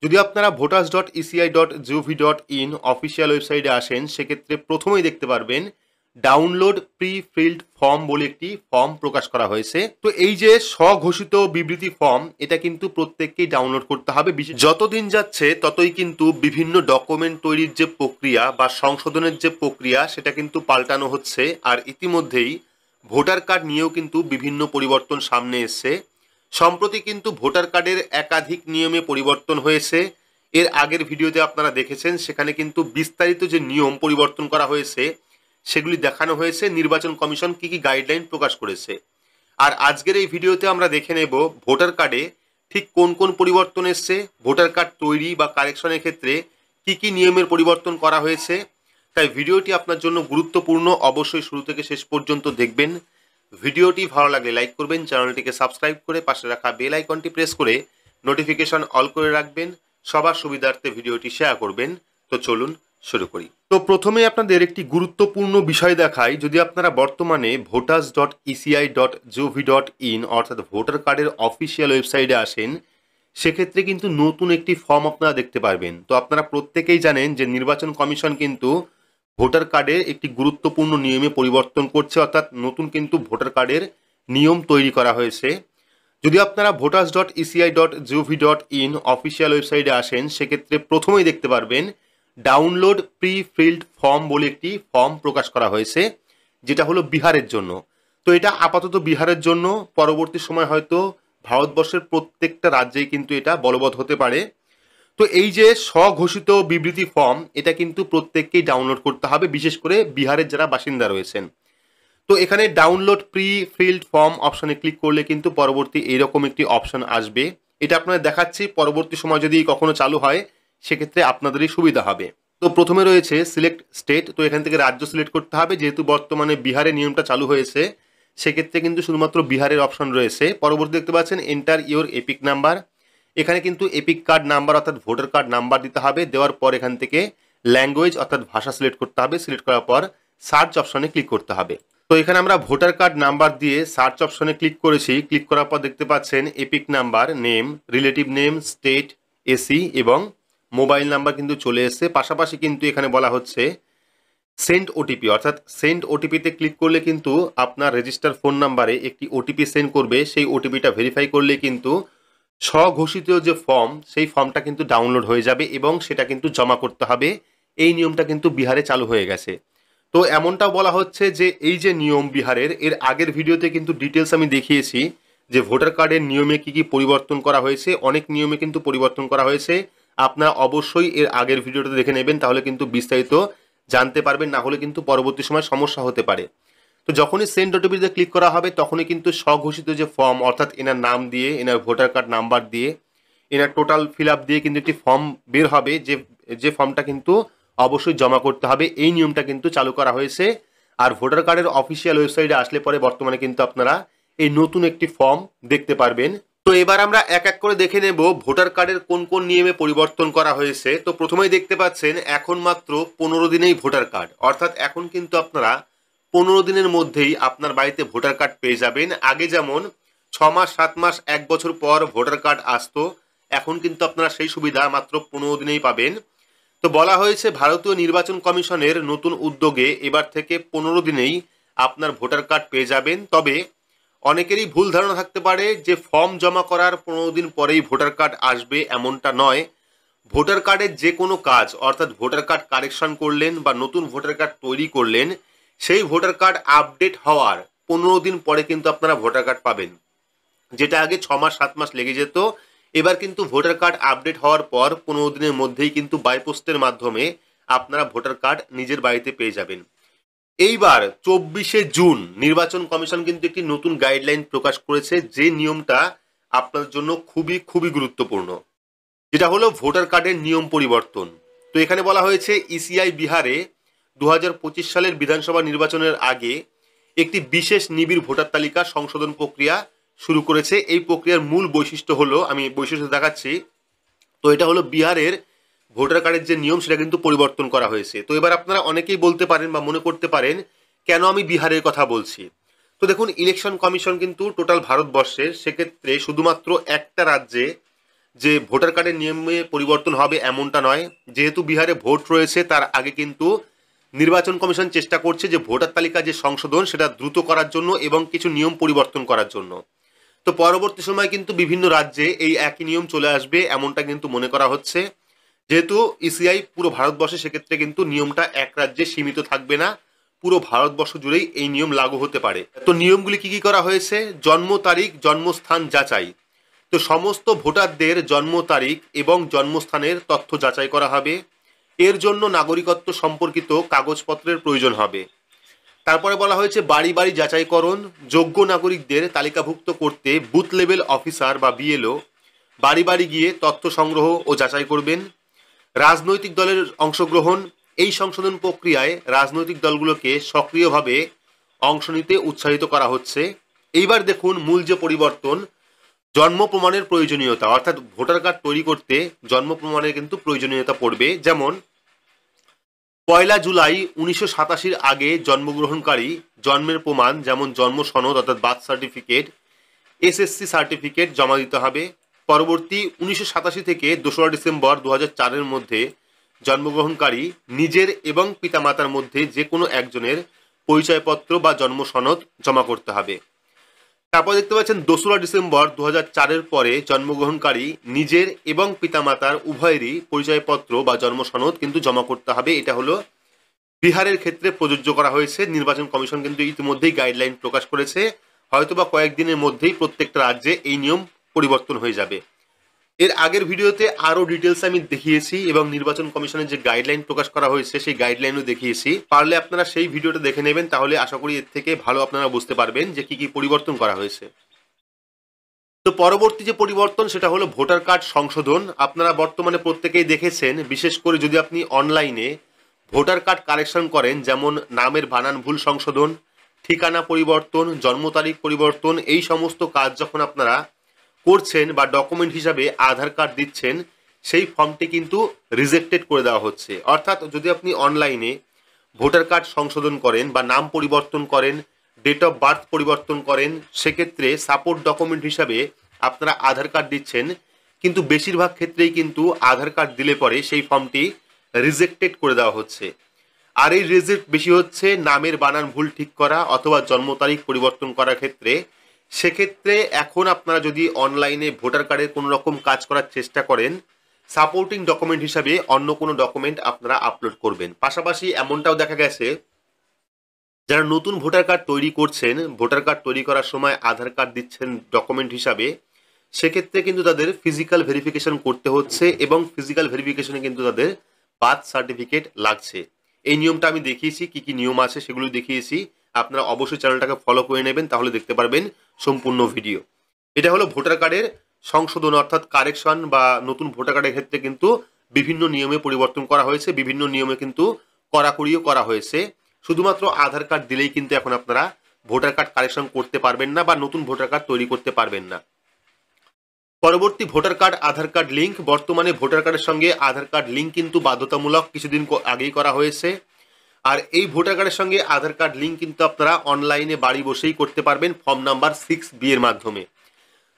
যদি আপনারা voters.eci.gov.in official ওয়েবসাইটে আসেন, সেক্ষেত্রে প্রথমেই দেখতে পারবেন ডাউনলোড প্রি ফিল্ড ফর্ম বলে একটি ফর্ম প্রকাশ করা হয়েছে। তো এই যে স্বঘোষিত বিবৃতি ফর্ম, এটা কিন্তু প্রত্যেককেই ডাউনলোড করতে হবে। যতদিন যাচ্ছে ততই কিন্তু বিভিন্ন ডকুমেন্ট তৈরির যে প্রক্রিয়া বা সংশোধনের যে প্রক্রিয়া, সেটা কিন্তু পাল্টানো হচ্ছে। আর ইতিমধ্যেই ভোটার কার্ড নিয়েও কিন্তু বিভিন্ন পরিবর্তন সামনে এসছে। সম্প্রতি কিন্তু ভোটার কার্ডের একাধিক নিয়মে পরিবর্তন হয়েছে। এর আগের ভিডিওতে আপনারা দেখেছেন, সেখানে কিন্তু বিস্তারিত যে নিয়ম পরিবর্তন করা হয়েছে সেগুলি দেখানো হয়েছে, নির্বাচন কমিশন কি কি গাইডলাইন প্রকাশ করেছে। আর আজকের এই ভিডিওতে আমরা দেখে নেব ভোটার কার্ডে ঠিক কোন কোন পরিবর্তন এসছে, ভোটার কার্ড তৈরি বা কারেকশনের ক্ষেত্রে কি কি নিয়মের পরিবর্তন করা হয়েছে। তাই ভিডিওটি আপনার জন্য গুরুত্বপূর্ণ, অবশ্যই শুরু থেকে শেষ পর্যন্ত দেখবেন। ভিডিওটি ভালো লাগলে লাইক করবেন, চ্যানেলটিকে সাবস্ক্রাইব করে পাশে রাখা বেল আইকনটি প্রেস করে নোটিফিকেশন অল করে রাখবেন। সবার সুবিধার্থে ভিডিওটি শেয়ার করবেন। তো চলুন শুরু করি। তো প্রথমে আপনাদের একটি গুরুত্বপূর্ণ বিষয় দেখাই। যদি আপনারা বর্তমানে voters.eci.gov.in অর্থাৎ ভোটার কার্ডের অফিসিয়াল ওয়েবসাইটে আসেন, সেক্ষেত্রে কিন্তু নতুন একটি ফর্ম আপনারা দেখতে পারবেন। তো আপনারা প্রত্যেকেই জানেন যে নির্বাচন কমিশন কিন্তু ভোটার কার্ডের একটি গুরুত্বপূর্ণ নিয়মে পরিবর্তন করছে, অর্থাৎ নতুন কিন্তু ভোটার কার্ডের নিয়ম তৈরি করা হয়েছে। যদি আপনারা voters.eci.gov.in অফিসিয়াল ওয়েবসাইটে আসেন, সেক্ষেত্রে প্রথমেই দেখতে পারবেন ডাউনলোড প্রি ফিল্ড ফর্ম বলে একটি ফর্ম প্রকাশ করা হয়েছে, যেটা হলো বিহারের জন্য। তো এটা আপাতত বিহারের জন্য, পরবর্তী সময় হয়তো ভারতবর্ষের প্রত্যেকটা রাজ্যেই কিন্তু এটা বলবৎ হতে পারে। তো এই যে স্বঘোষিত বিবৃতি ফর্ম, এটা কিন্তু প্রত্যেককেই ডাউনলোড করতে হবে, বিশেষ করে বিহারের যারা বাসিন্দা রয়েছেন। তো এখানে ডাউনলোড প্রি ফিল্ড ফর্ম অপশনে ক্লিক করলে কিন্তু পরবর্তী এইরকম একটি অপশন আসবে। এটা আপনাদের দেখাচ্ছি, পরবর্তী সময় যদি কখনো চালু হয় সেক্ষেত্রে আপনাদেরই সুবিধা হবে। তো প্রথমে রয়েছে সিলেক্ট স্টেট। তো এখান থেকে রাজ্য সিলেক্ট করতে হবে, যেহেতু বর্তমানে বিহারে নিয়মটা চালু হয়েছে, সেক্ষেত্রে কিন্তু শুধুমাত্র বিহারের অপশন রয়েছে। পরবর্তী দেখতে পাচ্ছেন এন্টার ইওর এপিক নাম্বার। এখানে কিন্তু এপিক কার্ড নাম্বার অর্থাৎ ভোটার কার্ড নাম্বার দিতে হবে। দেওয়ার পর এখান থেকে ল্যাঙ্গুয়েজ অর্থাৎ ভাষা সিলেক্ট করতে হবে। সিলেক্ট করার পর সার্চ অপশনে ক্লিক করতে হবে। তো এখানে আমরা ভোটার কার্ড নাম্বার দিয়ে সার্চ অপশনে ক্লিক করেছি। ক্লিক করার পর দেখতে পাচ্ছেন epic number, name, relative name, state, AC এবং মোবাইল নাম্বার কিন্তু চলে এসেছে। পাশাপাশি কিন্তু এখানে বলা হচ্ছে সেন্ড ওটিপি, অর্থাৎ সেন্ড ওটিপিতে ক্লিক করলে কিন্তু আপনার রেজিস্টার ফোন নাম্বারে একটি ওটিপি সেন্ড করবে। সেই ওটিপিটা ভেরিফাই করলে কিন্তু স্বঘোষিত যে ফর্ম, সেই ফর্মটা কিন্তু ডাউনলোড হয়ে যাবে এবং সেটা কিন্তু জমা করতে হবে। এই নিয়মটা কিন্তু বিহারে চালু হয়ে গেছে। তো এমনটাও বলা হচ্ছে যে এই যে নিয়ম বিহারের, এর আগের ভিডিওতে কিন্তু ডিটেলস আমি দেখিয়েছি যে ভোটার কার্ডের নিয়মে কি কি পরিবর্তন করা হয়েছে। অনেক নিয়মে কিন্তু পরিবর্তন করা হয়েছে। আপনারা অবশ্যই এর আগের ভিডিওটা দেখে নেবেন, তাহলে কিন্তু বিস্তারিত জানতে পারবেন, না হলে কিন্তু পরবর্তী সময় সমস্যা হতে পারে। তো যখনই সেন্ড ওটিপিতে ক্লিক করা হবে, তখনই কিন্তু স্বঘোষিত যে ফর্ম, অর্থাৎ এনার নাম দিয়ে, এনার ভোটার কার্ড নাম্বার দিয়ে, এনার টোটাল ফিল আপ দিয়ে কিন্তু একটি ফর্ম বের হবে, যে ফর্মটা কিন্তু অবশ্যই জমা করতে হবে। এই নিয়মটা কিন্তু চালু করা হয়েছে। আর ভোটার কার্ডের অফিসিয়াল ওয়েবসাইটে আসলে পরে বর্তমানে কিন্তু আপনারা এই নতুন একটি ফর্ম দেখতে পারবেন। তো এবার আমরা এক এক করে দেখে নেব ভোটার কার্ডের কোন কোন নিয়মে পরিবর্তন করা হয়েছে। তো প্রথমেই দেখতে পাচ্ছেন এখন মাত্র 15 দিনেই ভোটার কার্ড, অর্থাৎ এখন কিন্তু আপনারা 15 দিনের মধ্যেই আপনার বাড়িতে ভোটার কার্ড পেয়ে যাবেন। আগে যেমন 6 মাস, 7 মাস, 1 বছর পর ভোটার কার্ড আসতো, এখন কিন্তু আপনারা সেই সুবিধা মাত্র 15 দিনেই পাবেন। তো বলা হয়েছে ভারতীয় নির্বাচন কমিশনের নতুন উদ্যোগে এবার থেকে 15 দিনেই আপনার ভোটার কার্ড পেয়ে যাবেন। তবে অনেকেরই ভুল ধারণা থাকতে পারে যে ফর্ম জমা করার 15 দিন পরেই ভোটার কার্ড আসবে, এমনটা নয়। ভোটার কার্ডের যে কোনো কাজ, অর্থাৎ ভোটার কার্ড কারেকশন করলেন বা নতুন ভোটার কার্ড তৈরি করলেন, সেই ভোটার কার্ড আপডেট হওয়ার 15 দিন পরে কিন্তু আপনারা ভোটার কার্ড পাবেন। যেটা আগে 6 মাস 7 মাস লেগে যেত, এবার কিন্তু ভোটার কার্ড আপডেট হওয়ার পর 15 দিনের মধ্যেই কিন্তু বাই পোস্টের মাধ্যমে আপনারা ভোটার কার্ড নিজের বাড়িতে পেয়ে যাবেন। এইবার 24শে জুন নির্বাচন কমিশন কিন্তু একটি নতুন গাইডলাইন প্রকাশ করেছে, যে নিয়মটা আপনার জন্য খুবই খুবই গুরুত্বপূর্ণ, যেটা হলো ভোটার কার্ডের নিয়ম পরিবর্তন। তো এখানে বলা হয়েছে ইসিআই বিহারে 2025 সালের বিধানসভা নির্বাচনের আগে একটি বিশেষ নিবিড় ভোটার তালিকা সংশোধন প্রক্রিয়া শুরু করেছে। এই প্রক্রিয়ার মূল বৈশিষ্ট্য হলো, আমি বৈশিষ্ট্য দেখাচ্ছি। তো এটা হলো বিহারের ভোটার কার্ডের যে নিয়ম, সেটা কিন্তু পরিবর্তন করা হয়েছে। তো এবার আপনারা অনেকেই বলতে পারেন বা মনে করতে পারেন কেন আমি বিহারের কথা বলছি। তো দেখুন, ইলেকশন কমিশন কিন্তু টোটাল ভারতবর্ষের, সেক্ষেত্রে শুধুমাত্র একটা রাজ্যে যে ভোটার কার্ডের নিয়মে পরিবর্তন হবে এমনটা নয়। যেহেতু বিহারে ভোট রয়েছে তার আগে কিন্তু নির্বাচন কমিশন চেষ্টা করছে যে ভোটার তালিকা যে সংশোধন সেটা দ্রুত করার জন্য এবং কিছু নিয়ম পরিবর্তন করার জন্য। তো পরবর্তী সময় কিন্তু বিভিন্ন রাজ্যে এই একই নিয়ম চলে আসবে এমনটা কিন্তু মনে করা হচ্ছে। যেহেতু ইসিআই পুরো ভারতবর্ষে, সেক্ষেত্রে কিন্তু নিয়মটা এক রাজ্যে সীমিত থাকবে না, পুরো ভারতবর্ষ জুড়েই এই নিয়ম লাগু হতে পারে। তো নিয়মগুলি কি কি করা হয়েছে? জন্ম তারিখ, জন্মস্থান যাচাই। তো সমস্ত ভোটারদের জন্ম তারিখ এবং জন্মস্থানের তথ্য যাচাই করা হবে। এর জন্য নাগরিকত্ব সম্পর্কিত কাগজপত্রের প্রয়োজন হবে। তারপরে বলা হয়েছে বাড়ি বাড়ি যাচাইকরণ। যোগ্য নাগরিকদের তালিকাভুক্ত করতে বুথ লেভেল অফিসার বা বিএলও বাড়ি বাড়ি গিয়ে তথ্য সংগ্রহ ও যাচাই করবেন। রাজনৈতিক দলের অংশগ্রহণ। এই সংশোধন প্রক্রিয়ায় রাজনৈতিক দলগুলোকে সক্রিয়ভাবে অংশ নিতে উৎসাহিত করা হচ্ছে। এইবার দেখুন মূল যে পরিবর্তন, জন্ম প্রমাণের প্রয়োজনীয়তা, অর্থাৎ ভোটার কার্ড তৈরি করতে জন্ম প্রমাণের কিন্তু প্রয়োজনীয়তা পড়বে। যেমন 1 জুলাই 1987 আগে জন্মগ্রহণকারী জন্মের প্রমাণ যেমন জন্ম সনদ অর্থাৎ বার্থ সার্টিফিকেট, এসএসসি সার্টিফিকেট জমা দিতে হবে। পরবর্তী 1987 থেকে 2রা ডিসেম্বর 2004-এর মধ্যে জন্মগ্রহণকারী নিজের এবং পিতামাতার মধ্যে যে কোনো একজনের পরিচয়পত্র বা জন্ম সনদ জমা করতে হবে। তারপর দেখতে পাচ্ছেন 2রা ডিসেম্বর 2004-এর পরে জন্মগ্রহণকারী নিজের এবং পিতামাতার উভয়েরই পরিচয়পত্র বা জন্ম সনদ কিন্তু জমা করতে হবে। এটা হলো বিহারের ক্ষেত্রে প্রযোজ্য করা হয়েছে। নির্বাচন কমিশন কিন্তু ইতিমধ্যেই গাইডলাইন প্রকাশ করেছে, হয়তোবা কয়েকদিনের মধ্যেই প্রত্যেকটা রাজ্যে এই নিয়ম পরিবর্তন হয়ে যাবে। এর আগের ভিডিওতে আরো ডিটেলস আমি দেখিয়েছি এবং নির্বাচন কমিশনের যে গাইডলাইন প্রকাশ করা হয়েছে সেই গাইডলাইনও দেখিয়েছি। পারলে আপনারা সেই ভিডিওটা দেখে নেবেন, তাহলে আশা করি এর থেকে ভালো আপনারা বুঝতে পারবেন যে কি কি পরিবর্তন করা হয়েছে। তো পরবর্তী যে পরিবর্তন সেটা হলো ভোটার কার্ড সংশোধন। আপনারা বর্তমানে প্রত্যেকেই দেখেছেন, বিশেষ করে যদি আপনি অনলাইনে ভোটার কার্ড কারেকশন করেন, যেমন নামের বানান ভুল সংশোধন, ঠিকানা পরিবর্তন, জন্ম তারিখ পরিবর্তন, এই সমস্ত কাজ যখন আপনারা করছেন বা ডকুমেন্ট হিসাবে আধার কার্ড দিচ্ছেন, সেই ফর্মটি কিন্তু রিজেক্টেড করে দেওয়া হচ্ছে। অর্থাৎ যদি আপনি অনলাইনে ভোটার কার্ড সংশোধন করেন বা নাম পরিবর্তন করেন, ডেট অফ বার্থ পরিবর্তন করেন, সেক্ষেত্রে সাপোর্ট ডকুমেন্ট হিসাবে আপনারা আধার কার্ড দিচ্ছেন, কিন্তু বেশিরভাগ ক্ষেত্রেই কিন্তু আধার কার্ড দিলে পরে সেই ফর্মটি রিজেক্টেড করে দেওয়া হচ্ছে। আর এই রিজেক্ট বেশি হচ্ছে নামের বানান ভুল ঠিক করা অথবা জন্ম তারিখ পরিবর্তন করার ক্ষেত্রে। সেক্ষেত্রে এখন আপনারা যদি অনলাইনে ভোটার কার্ডের কোনো রকম কাজ করার চেষ্টা করেন, সাপোর্টিং ডকুমেন্ট হিসাবে অন্য কোনো ডকুমেন্ট আপনারা আপলোড করবেন। পাশাপাশি এমনটাও দেখা গেছে, যারা নতুন ভোটার কার্ড তৈরি করছেন, ভোটার কার্ড তৈরি করার সময় আধার কার্ড দিচ্ছেন ডকুমেন্ট হিসাবে, সেক্ষেত্রে কিন্তু তাদের ফিজিক্যাল ভেরিফিকেশন করতে হচ্ছে এবং ফিজিক্যাল ভেরিফিকেশনে কিন্তু তাদের বার্থ সার্টিফিকেট লাগছে। এই নিয়মটা আমি দেখিয়েছি, কি কি নিয়ম আছে সেগুলো দেখিয়েছি। আপনারা অবশ্যই চ্যানেলটাকে ফলো করে নেবেন, তাহলে দেখতে পারবেন সম্পূর্ণ ভিডিও। এটা হলো ভোটার কার্ডের সংশোধন অর্থাৎ কারেকশন বা নতুন ভোটার কার্ডের ক্ষেত্রে কিন্তু বিভিন্ন নিয়মে পরিবর্তন করা হয়েছে, বিভিন্ন নিয়মে কিন্তু কড়াকড়িও করা হয়েছে। শুধুমাত্র আধার কার্ড দিলেই কিন্তু এখন আপনারা ভোটার কার্ড কারেকশন করতে পারবেন না বা নতুন ভোটার কার্ড তৈরি করতে পারবেন না। পরবর্তী ভোটার কার্ড আধার কার্ড লিঙ্ক। বর্তমানে ভোটার কার্ডের সঙ্গে আধার কার্ড লিঙ্ক কিন্তু বাধ্যতামূলক, কিছুদিন আগেই করা হয়েছে। আর এই ভোটার কার্ডের সঙ্গে আধার কার্ড লিঙ্ক কিন্তু আপনারা অনলাইনে বাড়ি বসেই করতে পারবেন ফর্ম নাম্বার 6B এর মাধ্যমে।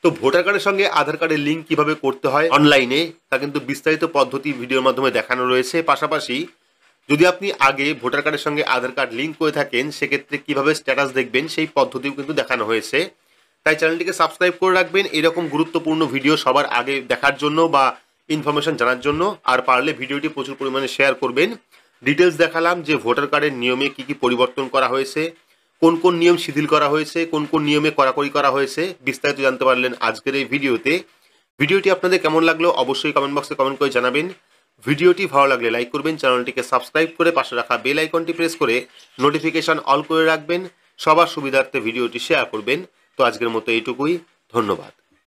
তো ভোটার কার্ডের সঙ্গে আধার কার্ডের লিঙ্ক কিভাবে করতে হয় অনলাইনে, তা কিন্তু বিস্তারিত পদ্ধতি ভিডিওর মাধ্যমে দেখানো রয়েছে। পাশাপাশি যদি আপনি আগে ভোটার কার্ডের সঙ্গে আধার কার্ড লিঙ্ক করে থাকেন, সেক্ষেত্রে কিভাবে স্ট্যাটাস দেখবেন সেই পদ্ধতিও কিন্তু দেখানো হয়েছে। তাই চ্যানেলটিকে সাবস্ক্রাইব করে রাখবেন এরকম গুরুত্বপূর্ণ ভিডিও সবার আগে দেখার জন্য বা ইনফরমেশন জানার জন্য। আর পারলে ভিডিওটি প্রচুর পরিমাণে শেয়ার করবেন। ডিটেলস দেখালাম যে ভোটার কার্ডের নিয়মে কি কি পরিবর্তন করা হয়েছে, কোন কোন নিয়ম শিথিল করা হয়েছে, কোন কোন নিয়মে কড়াকড়ি করা হয়েছে, বিস্তারিত জানতে পারলেন আজকের এই ভিডিওতে। ভিডিওটি আপনাদের কেমন লাগলো অবশ্যই কমেন্ট বক্সে কমেন্ট করে জানাবেন। ভিডিওটি ভালো লাগলে লাইক করবেন, চ্যানেলটিকে সাবস্ক্রাইব করে পাশে রাখা বেল আইকনটি প্রেস করে নোটিফিকেশন অল করে রাখবেন। সবার সুবিধার্থে ভিডিওটি শেয়ার করবেন। তো আজকের মতো এইটুকুই, ধন্যবাদ।